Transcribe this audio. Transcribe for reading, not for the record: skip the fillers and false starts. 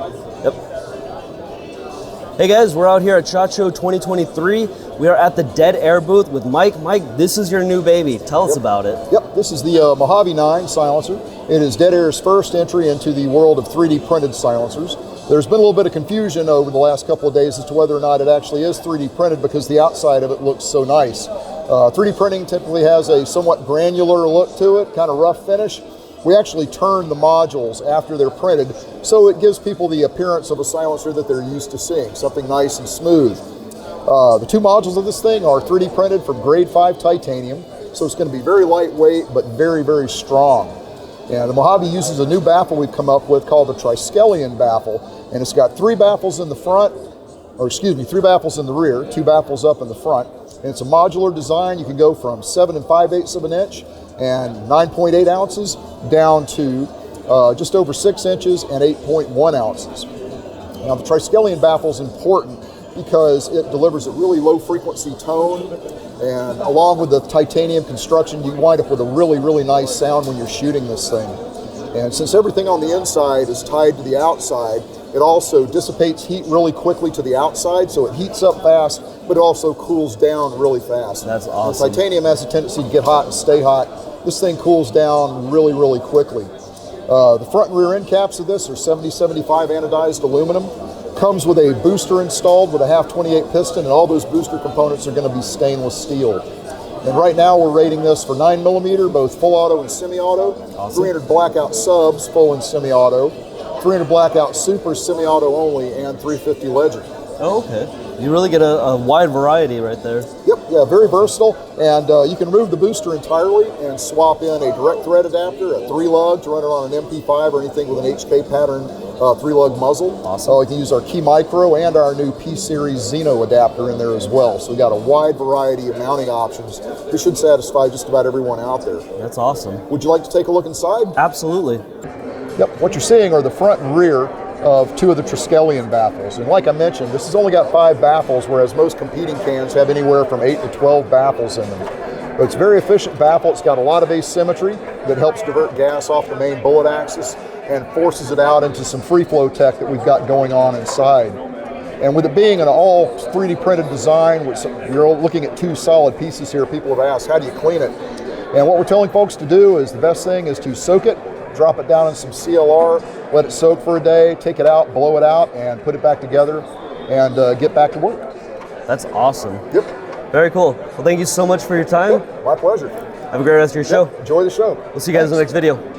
Yep. Hey guys, we're out here at SHOT Show 2023. We are at the Deadair booth with Mike. Mike, this is your new baby. Tell us about it. Yep, this is the Mojave 9 silencer. It is Deadair's first entry into the world of 3D printed silencers. There's been a little bit of confusion over the last couple of days as to whether or not it actually is 3D printed because the outside of it looks so nice. 3D printing typically has a somewhat granular look to it, kind of rough finish. We actually turn the modules after they're printed, so it gives people the appearance of a silencer that they're used to seeing, something nice and smooth. The two modules of this thing are 3D printed from grade 5 titanium, so it's going to be very lightweight but very, very strong. And the Mojave uses a new baffle we've come up with called the Triskelion baffle, and it's got 3 baffles in the front, or excuse me, 3 baffles in the rear, 2 baffles up in the front. And it's a modular design. You can go from 7 5/8 of an inch and 9.8 ounces down to just over 6 inches and 8.1 ounces. Now the Triskelion baffle is important because it delivers a really low frequency tone, and along with the titanium construction, you wind up with a really, really nice sound when you're shooting this thing. And since everything on the inside is tied to the outside, it also dissipates heat really quickly to the outside, so it heats up fast, but it also cools down really fast. That's awesome. And titanium has a tendency to get hot and stay hot. This thing cools down really, really quickly. The front and rear end caps of this are 7075 anodized aluminum. Comes with a booster installed with a half 28 piston, and all those booster components are going to be stainless steel. And right now we're rating this for 9mm, both full auto and semi-auto. Awesome. 300 blackout subs, full and semi-auto. 300 blackout super, semi-auto only, and 350 Legend. Oh, okay. You really get a wide variety right there. Yep, yeah, very versatile. And you can remove the booster entirely and swap in a direct thread adapter, a 3-lug to run it on an MP5 or anything with an HK pattern 3-lug muzzle. Awesome. You can use our Key Micro and our new P-Series Xeno adapter in there as well. So we got a wide variety of mounting options. This should satisfy just about everyone out there. That's awesome. Would you like to take a look inside? Absolutely. Yep, what you're seeing are the front and rear of 2 of the Triskelion baffles. And like I mentioned, this has only got 5 baffles, whereas most competing cans have anywhere from 8 to 12 baffles in them. But it's a very efficient baffle. It's got a lot of asymmetry that helps divert gas off the main bullet axis and forces it out into some free flow tech that we've got going on inside. And with it being an all 3D printed design, which you're looking at 2 solid pieces here, people have asked, how do you clean it? And what we're telling folks to do is the best thing is to soak it, drop it down in some CLR, let it soak for a day, take it out, blow it out, and put it back together and get back to work. That's awesome. Yep. Very cool. Well, thank you so much for your time. Yep, my pleasure. Have a great rest of your show. Enjoy the show. We'll see you guys in the next video.